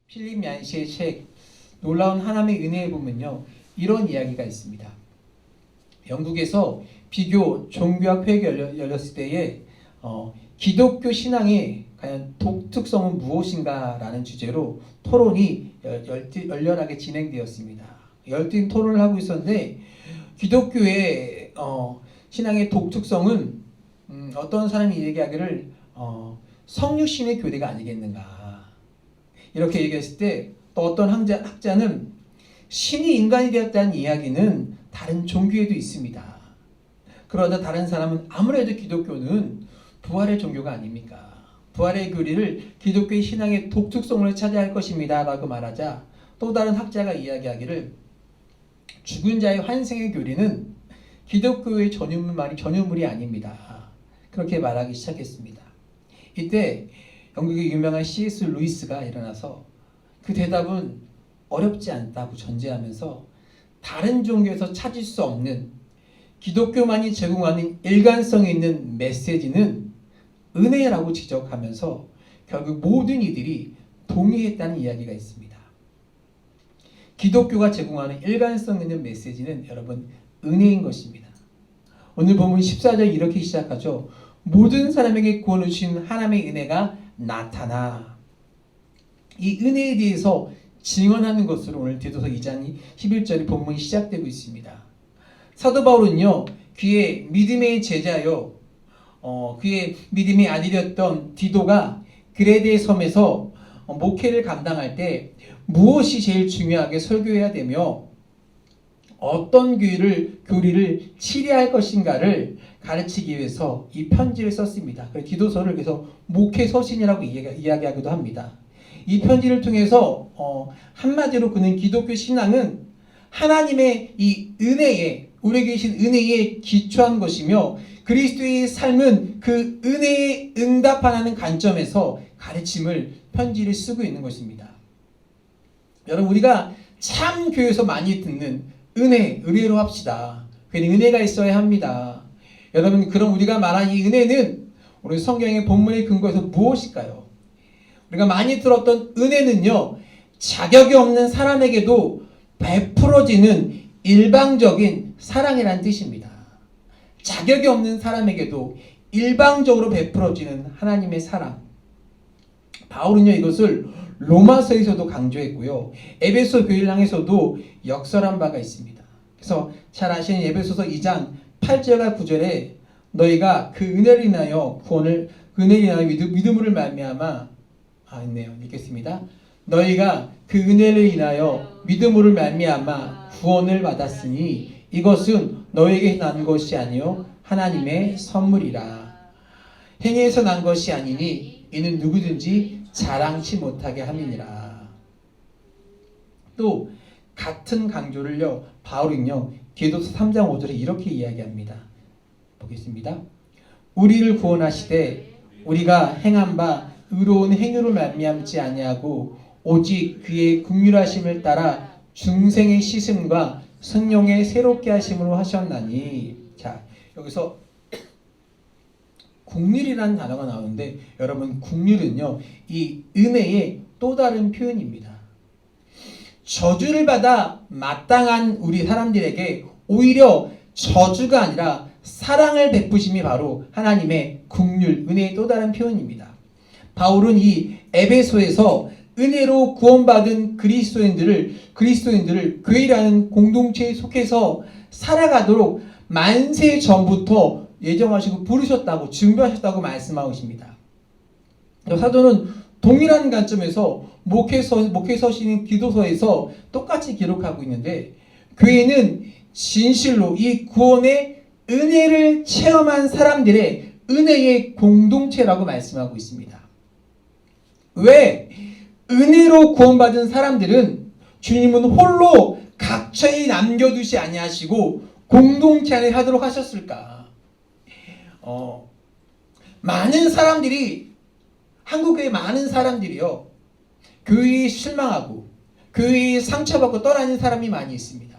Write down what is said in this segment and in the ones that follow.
필립 얀시의 책 놀라운 하나님의 은혜에 보면요, 이런 이야기가 있습니다. 영국에서 비교 종교학 회의가 열렸을 때에 기독교 신앙의 과연 독특성은 무엇인가라는 주제로 토론이 열렬하게 진행되었습니다. 열띤 토론을 하고 있었는데 기독교의 신앙의 독특성은 어떤 사람이 얘기하기를 성육신의 교대가 아니겠는가 이렇게 얘기했을 때, 또 어떤 학자는 신이 인간이 되었다는 이야기는 다른 종교에도 있습니다. 그러자 다른 사람은 아무래도 기독교는 부활의 종교가 아닙니까? 부활의 교리를 기독교의 신앙의 독특성으로 차지할 것입니다 라고 말하자, 또 다른 학자가 이야기하기를 죽은 자의 환생의 교리는 기독교의 전유물이 아닙니다. 그렇게 말하기 시작했습니다. 이때 영국의 유명한 C.S. 루이스가 일어나서 그 대답은 어렵지 않다고 전제하면서 다른 종교에서 찾을 수 없는 기독교만이 제공하는 일관성 있는 메시지는 은혜라고 지적하면서 결국 모든 이들이 동의했다는 이야기가 있습니다. 기독교가 제공하는 일관성 있는 메시지는 여러분 은혜인 것입니다. 오늘 본문 14절 이렇게 시작하죠. 모든 사람에게 구원을 주신 하나님의 은혜가 나타나. 이 은혜에 대해서 증언하는 것으로 오늘 디도서 2장 11절의 본문이 시작되고 있습니다. 사도 바울은요, 그의 믿음의 제자요, 그의 믿음의 아들이었던 디도가 그레데 섬에서 목회를 감당할 때 무엇이 제일 중요하게 설교해야 되며 어떤 교리를 치리할 것인가를 가르치기 위해서 이 편지를 썼습니다. 그래서 디도서를 그래서 목회 서신이라고 이야기하기도 합니다. 이 편지를 통해서 한마디로 그는 기독교 신앙은 하나님의 이 은혜에, 우리에게 계신 은혜에 기초한 것이며 그리스도의 삶은 그 은혜에 응답하는 관점에서 가르침을, 편지를 쓰고 있는 것입니다. 여러분, 우리가 참 교회에서 많이 듣는 은혜로 합시다. 괜히 은혜가 있어야 합니다. 여러분, 그럼 우리가 말한 이 은혜는 우리 성경의 본문의 근거에서 무엇일까요? 우리가 많이 들었던 은혜는요, 자격이 없는 사람에게도 베풀어지는 일방적인 사랑이라는 뜻입니다. 자격이 없는 사람에게도 일방적으로 베풀어지는 하나님의 사랑. 바울은요, 이것을 로마서에서도 강조했고요, 에베소 교회를 향해서도 역설한 바가 있습니다. 그래서 잘 아시는 에베소서 2장 8절과 9절에 너희가 그 은혜를 인하여 믿음으로 말미암아 있네요. 읽겠습니다. 너희가 그 은혜를 인하여 믿음으로 말미암아 구원을 받았으니 이것은 너에게 난 것이 아니요 하나님의 선물이라. 행위에서 난 것이 아니니 이는 누구든지 자랑치 못하게 함이니라. 또 같은 강조를요, 바울은요 디도서 3장 5절에 이렇게 이야기합니다. 보겠습니다. 우리를 구원하시되 우리가 행한 바 의로운 행위로 말미암지 아니하고 오직 그의 긍휼하심을 따라 중생의 씻음과 성령의 새롭게 하심으로 하셨나니. 자, 여기서 긍휼이라는 단어가 나오는데, 여러분, 긍휼은요 이 은혜의 또 다른 표현입니다. 저주를 받아 마땅한 우리 사람들에게 오히려 저주가 아니라 사랑을 베푸심이 바로 하나님의 긍휼, 은혜의 또 다른 표현입니다. 바울은 이 에베소에서 은혜로 구원받은 그리스도인들을 교회라는 공동체에 속해서 살아가도록 만세 전부터 예정하시고 부르셨다고, 준비하셨다고 말씀하고 있습니다. 사도는 동일한 관점에서 목회 서신인 디도서에서 똑같이 기록하고 있는데, 교회는 진실로 이 구원의 은혜를 체험한 사람들의 은혜의 공동체라고 말씀하고 있습니다. 왜 은혜로 구원받은 사람들은 주님은 홀로 각처에 남겨두시 아니하시고 공동체 안에 하도록 하셨을까? 많은 사람들이, 한국의 많은 사람들이요, 교회에 실망하고 교회에 상처받고 떠나는 사람이 많이 있습니다.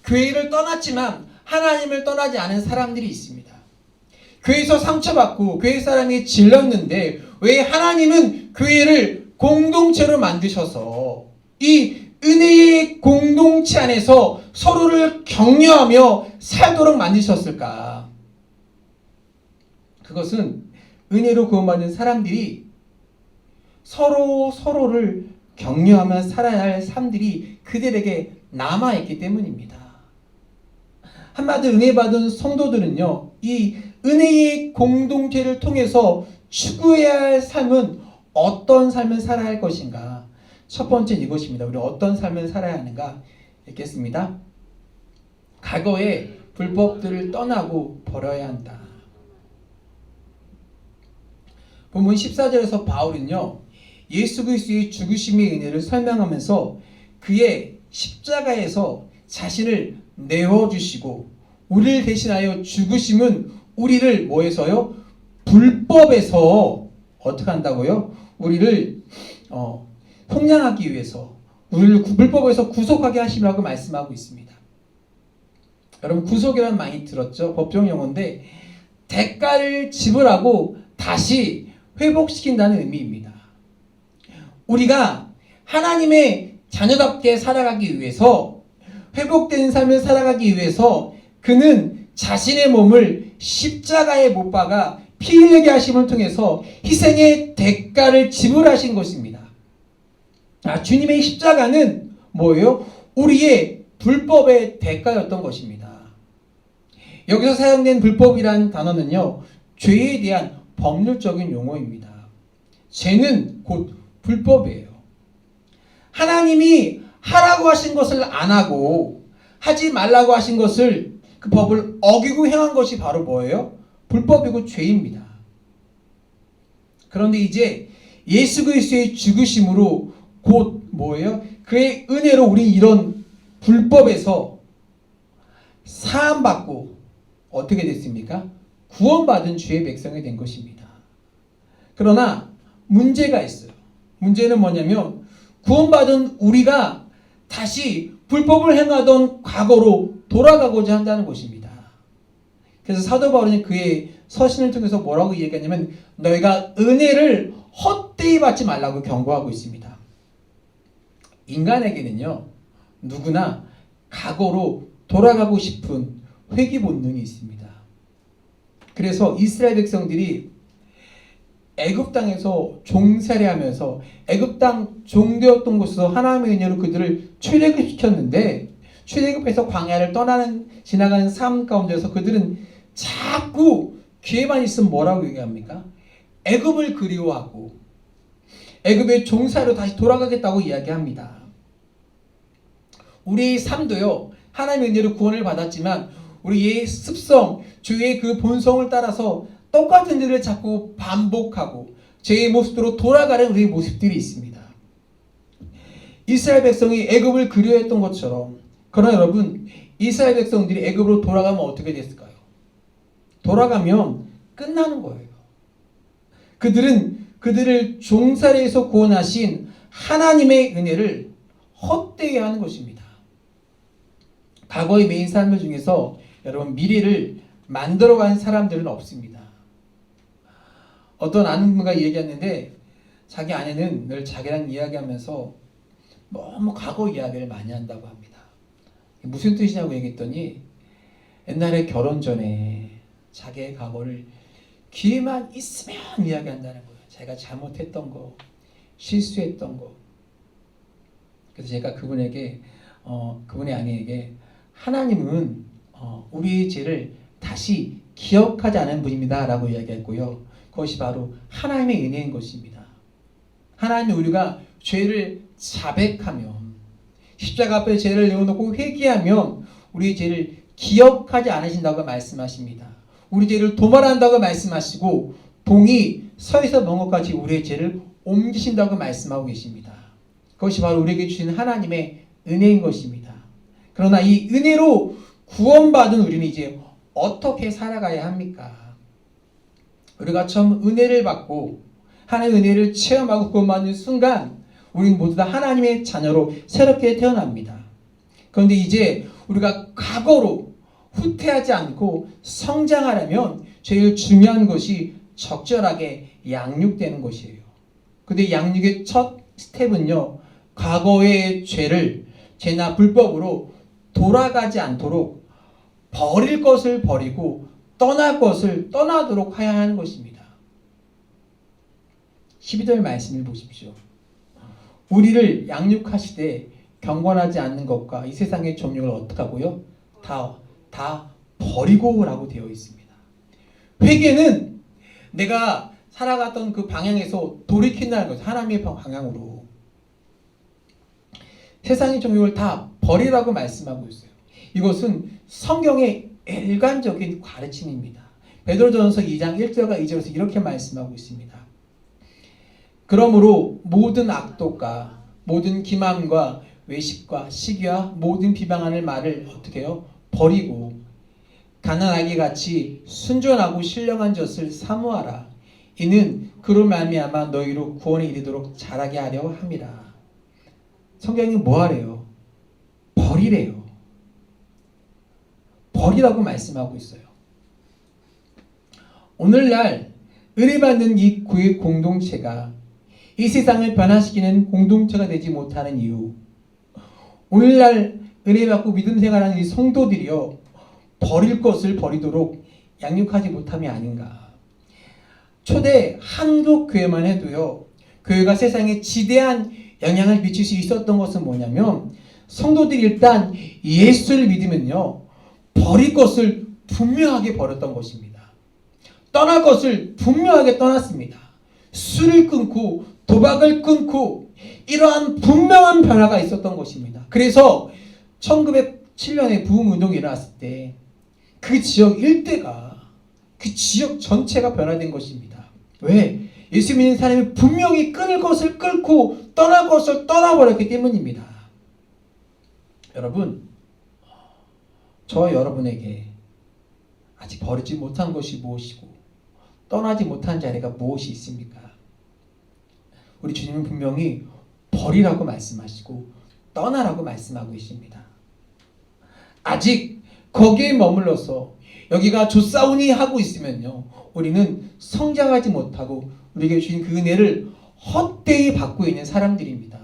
교회를 떠났지만 하나님을 떠나지 않은 사람들이 있습니다. 교회에서 상처받고 교회 사람이 질렀는데 왜 하나님은 교회를 공동체로 만드셔서 이 은혜의 공동체 안에서 서로를 격려하며 살도록 만드셨을까? 그것은 은혜로 구원받은 사람들이 서로를 격려하며 살아야 할 삶들이 그들에게 남아있기 때문입니다. 한마디로 은혜 받은 성도들은요, 이 은혜의 공동체를 통해서 추구해야 할 삶은 어떤 삶을 살아야 할 것인가? 첫 번째는 이것입니다. 우리 어떤 삶을 살아야 하는가? 읽겠습니다. 과거의 불법들을 떠나고 버려야 한다. 본문 14절에서 바울은요, 예수 그리스도의 죽으심의 은혜를 설명하면서 그의 십자가에서 자신을 내어주시고 우리를 대신하여 죽으심은 우리를 뭐해서요? 불법에서 어떻게 한다고요? 우리를 속량하기 위해서 우리를 불법에서 구속하게 하시라고 말씀하고 있습니다. 여러분 구속이란 많이 들었죠? 법정 용어인데 대가를 지불하고 다시 회복시킨다는 의미입니다. 우리가 하나님의 자녀답게 살아가기 위해서 회복된 삶을 살아가기 위해서 그는 자신의 몸을 십자가에 못 박아 피 흘리게 하심을 통해서 희생의 대가를 지불하신 것입니다. 주님의 십자가는 뭐예요? 우리의 불법의 대가였던 것입니다. 여기서 사용된 불법이라는 단어는요, 죄에 대한 법률적인 용어입니다. 죄는 곧 불법이에요. 하나님이 하라고 하신 것을 안 하고 하지 말라고 하신 것을 그 법을 어기고 행한 것이 바로 뭐예요? 불법이고 죄입니다. 그런데 이제 예수 그리스도의 죽으심으로 곧 뭐예요? 그의 은혜로 우리 이런 불법에서 사함받고 어떻게 됐습니까? 구원받은 주의 백성이 된 것입니다. 그러나 문제가 있어요. 문제는 뭐냐면 구원받은 우리가 다시 불법을 행하던 과거로 돌아가고자 한다는 것입니다. 그래서 사도 바울은 그의 서신을 통해서 뭐라고 얘기하냐면 너희가 은혜를 헛되이 받지 말라고 경고하고 있습니다. 인간에게는요, 누구나 과거로 돌아가고 싶은 회귀 본능이 있습니다. 그래서 이스라엘 백성들이 애굽 땅에서 종살이하면서 애굽 땅 종되었던 곳에서 하나님의 은혜로 그들을 출애굽시켰는데 출애굽해서 광야를 지나가는 삶 가운데서 그들은 자꾸 기회만 있으면 뭐라고 얘기합니까? 애굽을 그리워하고 애굽의 종살이로 다시 돌아가겠다고 이야기합니다. 우리의 삶도요, 하나님의 은혜로 구원을 받았지만 우리의 습성, 죄의 그 본성을 따라서 똑같은 일을 자꾸 반복하고 죄의 모습으로 돌아가는 우리의 모습들이 있습니다. 이스라엘 백성이 애굽을 그리워했던 것처럼, 그러나 여러분, 이스라엘 백성들이 애굽으로 돌아가면 어떻게 됐을까요? 돌아가면 끝나는 거예요. 그들은 그들을 종살이에서 구원하신 하나님의 은혜를 헛되이 하는 것입니다. 과거의 매인 삶을 중에서 여러분 미래를 만들어간 사람들은 없습니다. 어떤 아는 분과 얘기했는데 자기 아내는 늘 자기랑 이야기하면서 너무 과거 이야기를 많이 한다고 합니다. 무슨 뜻이냐고 얘기했더니 옛날에 결혼 전에 자기의 과거를 기회만 있으면 이야기한다는 거예요. 자기가 잘못했던 거, 실수했던 거. 그래서 제가 그분의 아내에게 하나님은 우리의 죄를 다시 기억하지 않은 분입니다 라고 이야기했고요. 그것이 바로 하나님의 은혜인 것입니다. 하나님이 우리가 죄를 자백하면 십자가 앞에 죄를 내어놓고 회개하면 우리의 죄를 기억하지 않으신다고 말씀하십니다. 우리 죄를 도말한다고 말씀하시고 봉이 서에서 먼 것까지 우리의 죄를 옮기신다고 말씀하고 계십니다. 그것이 바로 우리에게 주신 하나님의 은혜인 것입니다. 그러나 이 은혜로 구원받은 우리는 이제 어떻게 살아가야 합니까? 우리가 처음 은혜를 받고 하나님의 은혜를 체험하고 구원받는 순간 우리는 모두 다 하나님의 자녀로 새롭게 태어납니다. 그런데 이제 우리가 과거로 후퇴하지 않고 성장하려면 제일 중요한 것이 적절하게 양육되는 것이에요. 근데 양육의 첫 스텝은요, 과거의 죄나 불법으로 돌아가지 않도록 버릴 것을 버리고 떠날 것을 떠나도록 해야 하는 것입니다. 12절 말씀을 보십시오. 우리를 양육하시되 경건하지 않는 것과 이 세상의 종류를 어떻게 하고요? 다 버리고 라고 되어 있습니다. 회개는 내가 살아갔던 그 방향에서 돌이킨다는 거죠. 하나님의 방향으로. 세상의 종류를 다 버리라고 말씀하고 있어요. 이것은 성경의 일관적인 가르침입니다. 베드로전서 2장 1절과 2절에서 이렇게 말씀하고 있습니다. 그러므로 모든 악독과 모든 기만과 외식과 시기와 모든 비방하는 말을 어떻게 해요? 버리고 가난하게 같이 순전하고 신령한 젖을 사모하라. 이는 그로 말미암아 너희로 구원에 이르도록 자라게 하려 함이라. 성경이 뭐 하래요? 버리래요. 버리라고 말씀하고 있어요. 오늘날 은혜 받는 이 교회 공동체가 이 세상을 변화시키는 공동체가 되지 못하는 이유, 오늘날 은혜 받고 믿음 생활하는 이 성도들이요, 버릴 것을 버리도록 양육하지 못함이 아닌가. 초대 한국 교회만 해도요, 교회가 세상에 지대한 영향을 미칠 수 있었던 것은 뭐냐면, 성도들이 일단 예수를 믿으면요, 버릴 것을 분명하게 버렸던 것입니다. 떠날 것을 분명하게 떠났습니다. 술을 끊고 도박을 끊고 이러한 분명한 변화가 있었던 것입니다. 그래서 1907년에 부흥운동이 일어났을 때 그 지역 일대가, 그 지역 전체가 변화된 것입니다. 왜? 예수 믿는 사람이 분명히 끊을 것을 끊고 떠날 것을 떠나버렸기 때문입니다. 여러분, 저와 여러분에게 아직 버리지 못한 것이 무엇이고 떠나지 못한 자리가 무엇이 있습니까? 우리 주님은 분명히 버리라고 말씀하시고 떠나라고 말씀하고 계십니다. 아직 거기에 머물러서 여기가 좋사오니 하고 있으면요, 우리는 성장하지 못하고 우리에게 주신 그 은혜를 헛되이 받고 있는 사람들입니다.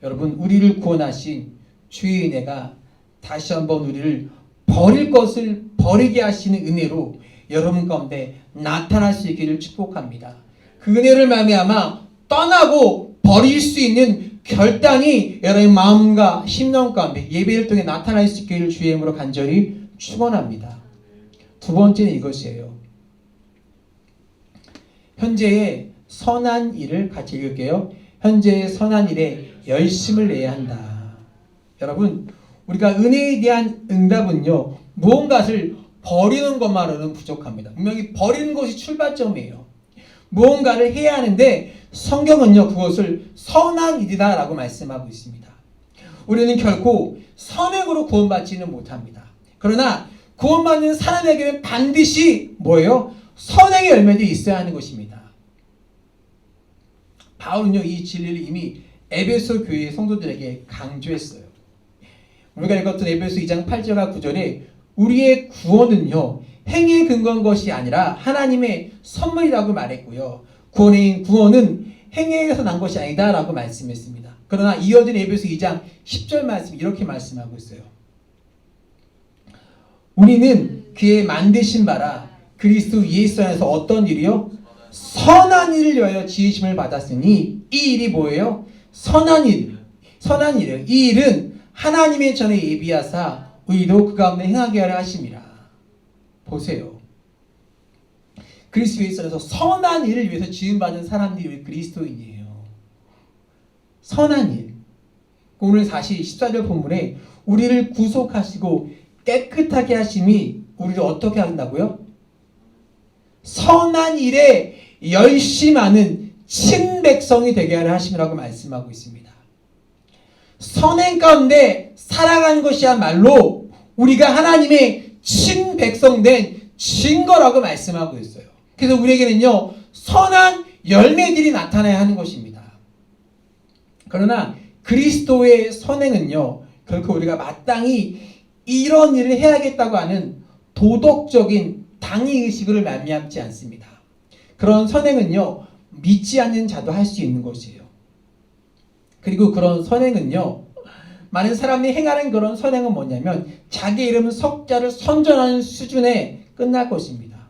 여러분, 우리를 구원하신 주의 은혜가 다시 한번 우리를 버릴 것을 버리게 하시는 은혜로 여러분 가운데 나타날 수 있기를 축복합니다. 그 은혜를 말미암아 떠나고 버릴 수 있는 결단이 여러분의 마음과 심령 가운데 예배를 통해 나타날 수 있기를 주의 이름으로 간절히 축원합니다. 두 번째는 이것이에요. 현재의 선한 일을 같이 읽을게요. 현재의 선한 일에 열심을 내야 한다. 여러분, 우리가 은혜에 대한 응답은요, 무언가를 버리는 것만으로는 부족합니다. 분명히 버리는 것이 출발점이에요. 무언가를 해야 하는데 성경은요, 그것을 선한 일이다 라고 말씀하고 있습니다. 우리는 결코 선행으로 구원받지는 못합니다. 그러나 구원받는 사람에게는 반드시 뭐예요? 선행의 열매들이 있어야 하는 것입니다. 바울은요, 이 진리를 이미 에베소 교회의 성도들에게 강조했어요. 우리가 읽었던 에베소 2장 8절과 9절에 우리의 구원은요, 행위에 근거한 것이 아니라 하나님의 선물이라고 말했고요, 구원은 행위에서 난 것이 아니다 라고 말씀했습니다. 그러나 이어진 에베소 2장 10절 말씀 이렇게 말씀하고 있어요. 우리는 그의 만드신 바라 그리스도 예수 안에서 어떤 일이요? 선한 일을 위하여 지으심을 받았으니 이 일이 뭐예요? 선한 일이에요. 이 일은 하나님의 전에 예비하사 우리도 그 가운데 행하게 하려 하심이라. 보세요. 그리스도 예수 안에서 선한 일을 위해서 지음받은 사람들이 우리 그리스도인이에요. 선한 일. 오늘 14절 본문에 우리를 구속하시고 깨끗하게 하심이 우리를 어떻게 한다고요? 선한 일에 열심하는 친백성이 되게 하려 하심이라고 말씀하고 있습니다. 선행 가운데 살아가는 것이야말로 우리가 하나님의 친백성된 증거라고 말씀하고 있어요. 그래서 우리에게는요, 선한 열매들이 나타나야 하는 것입니다. 그러나 그리스도의 선행은요, 결코 우리가 마땅히 이런 일을 해야겠다고 하는 도덕적인 당위의식을 말미암지 않습니다. 그런 선행은요, 믿지 않는 자도 할 수 있는 것이에요. 그리고 그런 선행은요, 많은 사람들이 행하는 그런 선행은 뭐냐면 자기 이름 석자를 선전하는 수준에 끝날 것입니다.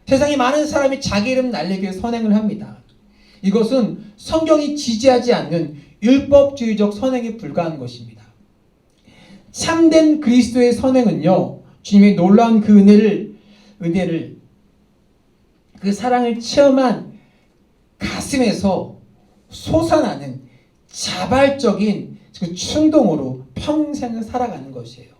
세상에 많은 사람이 자기 이름 날리기 위해 선행을 합니다. 이것은 성경이 지지하지 않는 율법주의적 선행에 불과한 것입니다. 참된 그리스도의 선행은요, 주님의 놀라운 그 은혜를 그 사랑을 체험한 가슴에서 솟아나는 자발적인 그 충동으로 평생을 살아가는 것이에요.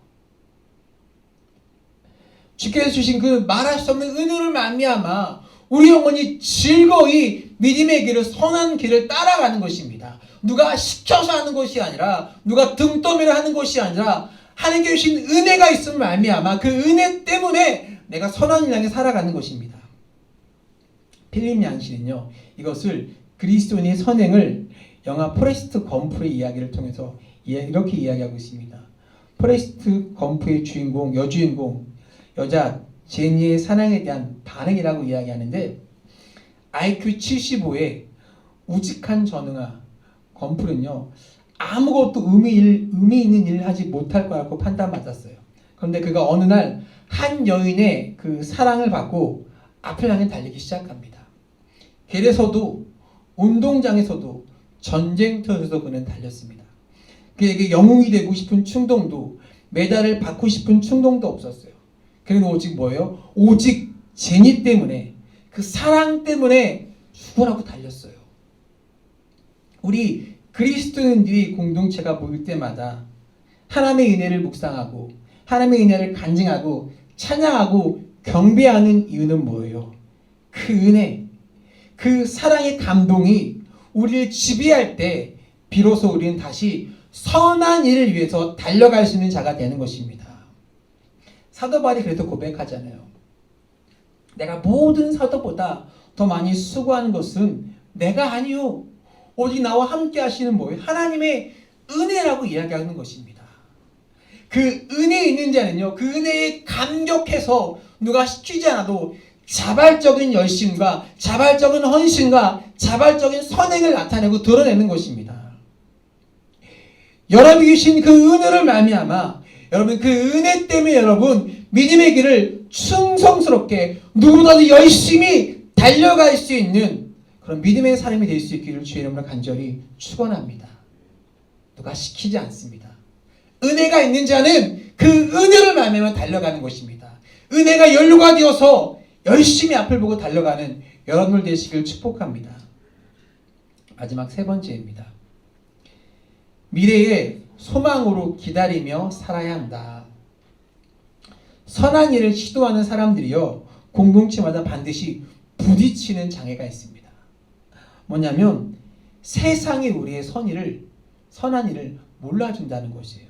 주께서 주신 그 말할 수 없는 은혜를 말미암아 우리 영혼이 즐거이 믿음의 길을, 선한 길을 따라가는 것입니다. 누가 시켜서 하는 것이 아니라, 누가 등 떠밀어 하는 것이 아니라 하나님께 주신 은혜가 있음을 말미암아 그 은혜 때문에 내가 선한 일 향해 살아가는 것입니다. 필립 양신은요, 이것을 그리스도인의 선행을 영화 포레스트 검프의 이야기를 통해서 이렇게 이야기하고 있습니다. 포레스트 검프의 주인공, 여자 제니의 사랑에 대한 반응이라고 이야기하는데, IQ 75의 우직한 전응아 검프는요, 아무것도 의미 있는 일을 하지 못할 거라고 판단받았어요. 그런데 그가 어느 날 한 여인의 그 사랑을 받고 앞을 향해 달리기 시작합니다. 길에서도, 운동장에서도, 전쟁터에서도 그는 달렸습니다. 그에게 영웅이 되고 싶은 충동도, 메달을 받고 싶은 충동도 없었어요. 그는 오직 뭐예요? 오직 제니 때문에, 그 사랑 때문에 죽으라고 달렸어요. 우리 그리스도인들이 공동체가 모일 때마다 하나님의 은혜를 묵상하고 하나님의 은혜를 간증하고 찬양하고 경배하는 이유는 뭐예요? 그 은혜, 그 사랑의 감동이 우리를 지배할 때 비로소 우리는 다시 선한 일을 위해서 달려갈 수 있는 자가 되는 것입니다. 사도 바울이 그래서 고백하잖아요. 내가 모든 사도보다 더 많이 수고하는 것은 내가 아니요, 오직 나와 함께 하시는 뭐예요? 하나님의 은혜라고 이야기하는 것입니다. 그 은혜에 있는 자는요, 그 은혜에 감격해서 누가 시키지 않아도 자발적인 열심과 자발적인 헌신과 자발적인 선행을 나타내고 드러내는 것입니다. 여러분이 주신 그 은혜를 말미암아 여러분 그 은혜 때문에 여러분 믿음의 길을 충성스럽게 누구보다도 열심히 달려갈 수 있는 그런 믿음의 삶이 될 수 있기를 주의 이름으로 간절히 축원합니다. 누가 시키지 않습니다. 은혜가 있는 자는 그 은혜를 말미암아 달려가는 것입니다. 은혜가 연료가 되어서 열심히 앞을 보고 달려가는 여러분들 되시길 축복합니다. 마지막 세 번째입니다. 미래의 소망으로 기다리며 살아야 한다. 선한 일을 시도하는 사람들이요, 공동체마다 반드시 부딪히는 장애가 있습니다. 뭐냐면 세상이 우리의 선한 일을 몰라준다는 것이에요.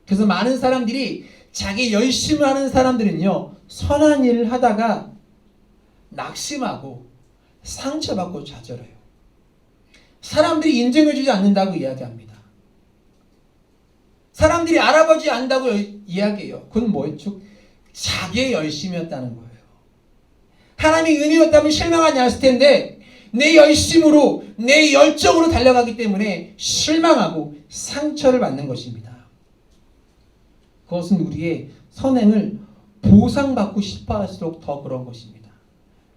그래서 많은 사람들이, 자기 열심히 하는 사람들은요, 선한 일을 하다가 낙심하고 상처받고 좌절해요. 사람들이 인정해주지 않는다고 이야기합니다. 사람들이 알아보지 않는다고 이야기해요. 그건 뭐였죠? 자기의 열심이었다는 거예요. 하나님의 은혜였다면 실망하지 않았을 텐데 내 열심으로, 내 열정으로 달려가기 때문에 실망하고 상처를 받는 것입니다. 그것은 우리의 선행을 보상받고 싶어 할수록 더 그런 것입니다.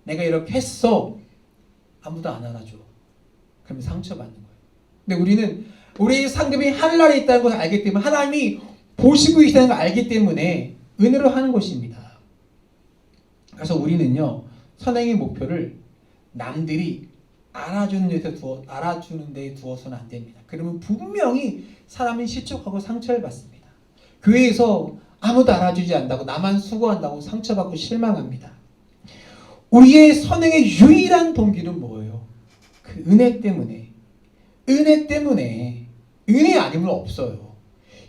내가 이렇게 했어. 아무도 안 알아줘. 그러면 상처받는 거예요. 근데 우리는 우리의 상급이 하늘나라에 있다는 것을 알기 때문에, 하나님이 보시고 계시다는 걸 알기 때문에 은혜로 하는 것입니다. 그래서 우리는요, 선행의 목표를 남들이 알아주는 데 두어서는 안 됩니다. 그러면 분명히 사람이 실족하고 상처를 받습니다. 교회에서 아무도 알아주지 않는다고, 나만 수고한다고 상처받고 실망합니다. 우리의 선행의 유일한 동기는 뭐예요? 그 은혜 때문에. 은혜 아니면 없어요.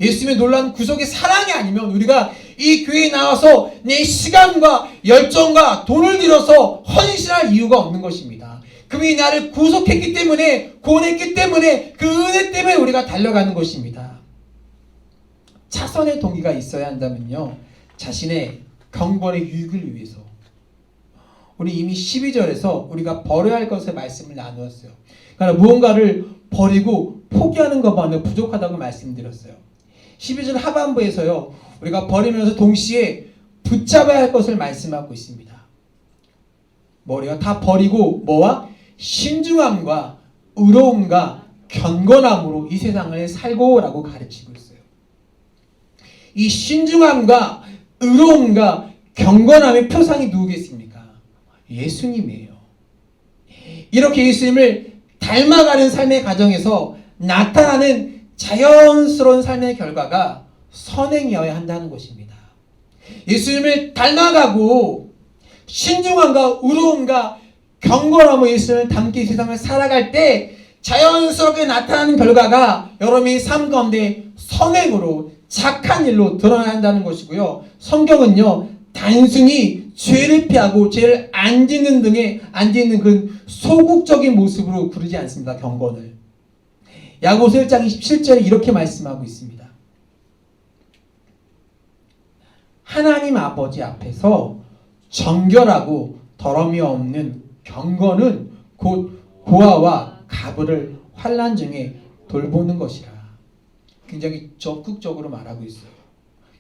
예수님의 놀라운 구속의 사랑이 아니면 우리가 이 교회에 나와서 내 시간과 열정과 돈을 들여서 헌신할 이유가 없는 것입니다. 그분이 나를 구속했기 때문에, 구원했기 때문에, 그 은혜 때문에 우리가 달려가는 것입니다. 차선의 동기가 있어야 한다면요, 자신의 경건의 유익을 위해서, 우리 이미 12절에서 우리가 버려야 할 것의 말씀을 나누었어요. 그러니까 무언가를 버리고 포기하는 것만으로 부족하다고 말씀드렸어요. 12절 하반부에서요, 우리가 버리면서 동시에 붙잡아야 할 것을 말씀하고 있습니다. 뭐래요? 다 버리고 뭐와? 신중함과 의로움과 경건함으로 이 세상을 살고라고 가르치고 있어요. 이 신중함과 의로움과 경건함의 표상이 누구겠습니까? 예수님이에요. 이렇게 예수님을 닮아가는 삶의 과정에서 나타나는 자연스러운 삶의 결과가 선행이어야 한다는 것입니다. 예수님을 닮아가고 신중함과 의로움과 경건함으로 예수님을 닮게 세상을 살아갈 때 자연스럽게 나타나는 결과가 여러분의 삶 가운데 선행으로 착한 일로 드러난다는 것이고요. 성경은요, 단순히 죄를 피하고 죄를 안 짓는 그 소극적인 모습으로 부르지 않습니다. 경건을. 야고보서 1장 27절에 이렇게 말씀하고 있습니다. 하나님 아버지 앞에서 정결하고 더러움이 없는 경건은 곧 고아와 가부를 환난 중에 돌보는 것이라. 굉장히 적극적으로 말하고 있어요.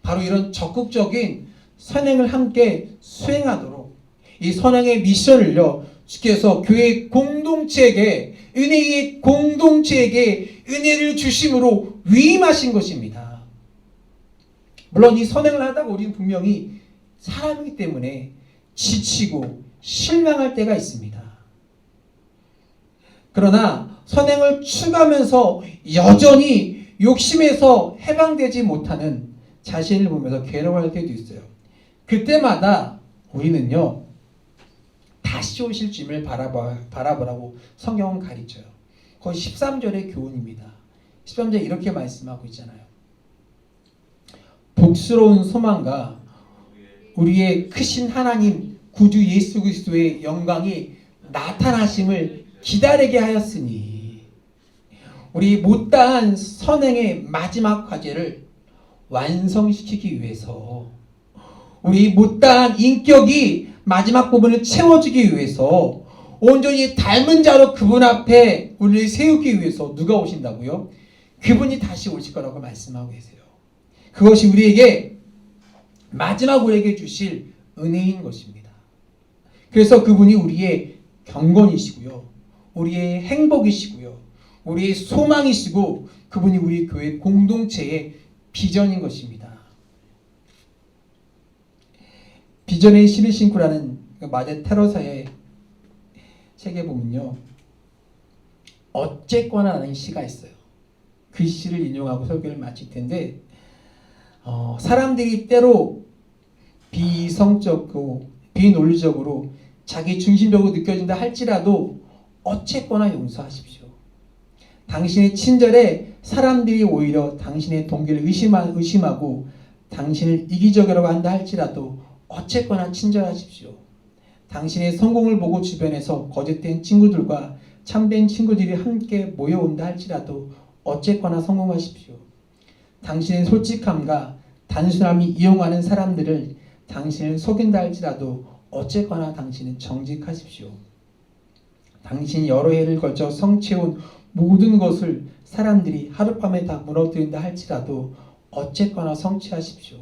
바로 이런 적극적인 선행을 함께 수행하도록 이 선행의 미션을요, 주께서 교회 공동체에게, 은혜의 공동체에게 은혜를 주심으로 위임하신 것입니다. 물론 이 선행을 하다가 우리는 분명히 사람이기 때문에 지치고 실망할 때가 있습니다. 그러나 선행을 추구하면서 여전히 욕심에서 해방되지 못하는 자신을 보면서 괴로워할 때도 있어요. 그때마다 우리는요, 다시 오실 주님을 바라보라고 성경은 가르쳐요. 거의 13절의 교훈입니다. 13절에 이렇게 말씀하고 있잖아요. 복스러운 소망과 우리의 크신 하나님 구주 예수 그리스도의 영광이 나타나심을 기다리게 하였으니, 우리 못다한 선행의 마지막 과제를 완성시키기 위해서, 우리 못다한 인격이 마지막 부분을 채워주기 위해서 온전히 닮은 자로 그분 앞에 우리를 세우기 위해서 누가 오신다고요? 그분이 다시 오실 거라고 말씀하고 계세요. 그것이 우리에게 마지막 우리에게 주실 은혜인 것입니다. 그래서 그분이 우리의 경건이시고요, 우리의 행복이시고요, 우리의 소망이시고, 그분이 우리 교회 공동체의 비전인 것입니다. 비전의 실을 신고라는 마대 테러사의 책에 보면요, 어쨌거나라는 시가 있어요. 그 시를 인용하고 설교를 마칠 텐데, 사람들이 때로 비성적고 비논리적으로 자기 중심적으로 느껴진다 할지라도 어쨌거나 용서하십시오. 당신의 친절에 사람들이 오히려 당신의 동기를 의심하고 당신을 이기적이라고 한다 할지라도 어쨌거나 친절하십시오. 당신의 성공을 보고 주변에서 거짓된 친구들과 참된 친구들이 함께 모여온다 할지라도 어쨌거나 성공하십시오. 당신의 솔직함과 단순함이 이용하는 사람들을 당신을 속인다 할지라도 어쨌거나 당신은 정직하십시오. 당신이 여러 해를 걸쳐 성취해온 모든 것을 사람들이 하룻밤에 다 무너뜨린다 할지라도 어쨌거나 성취하십시오.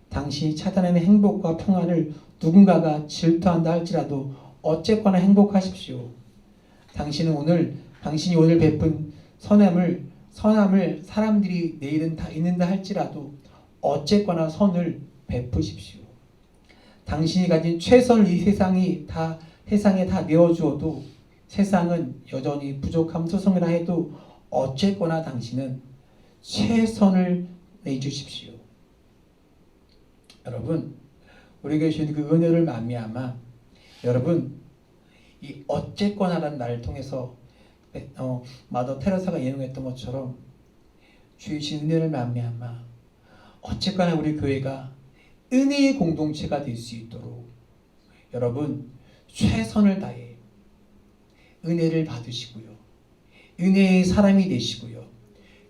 당신이 찾아내는 행복과 평안을 누군가가 질투한다 할지라도 어쨌거나 행복하십시오. 당신이 오늘 베푼 선함을 사람들이 내일은 다 잊는다 할지라도 어쨌거나 선을 베푸십시오. 당신이 가진 최선을 이 세상에 다 내어주어도 세상은 여전히 부족함 소성이라 해도 어쨌거나 당신은 최선을 내주십시오. 여러분, 우리에게 주신 그 은혜를 말미암아 여러분, 이 어쨌거나라는 말을 통해서 마더 테레사가 인용했던 것처럼 주신 은혜를 말미암아 어쨌거나 우리 교회가 은혜의 공동체가 될 수 있도록 여러분 최선을 다해 은혜를 받으시고요, 은혜의 사람이 되시고요,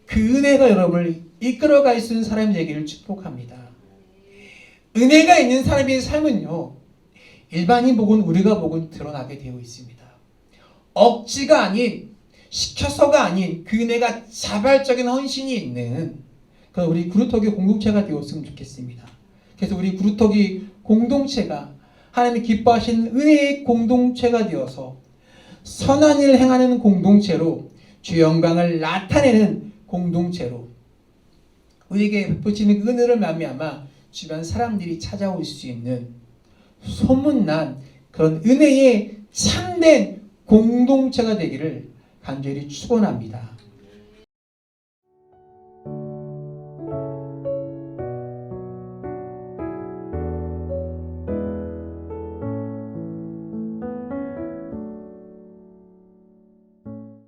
그 은혜가 여러분을 이끌어갈 수 있는 사람이 되기를 축복합니다. 은혜가 있는 사람의 삶은요, 일반인 복은 우리가 복은 드러나게 되어 있습니다. 억지가 아닌, 시켜서가 아닌 그 은혜가 자발적인 헌신이 있는 그런 우리 구루터기 공동체가 되었으면 좋겠습니다. 그래서 우리 구루터기 공동체가 하나님이 기뻐하시는 은혜의 공동체가 되어서 선한 일을 행하는 공동체로 주의 영광을 나타내는 공동체로 우리에게 베푸시는 은혜를 말미암아 주변 사람들이 찾아올 수 있는 소문난 그런 은혜의 참된 공동체가 되기를 간절히 축원합니다.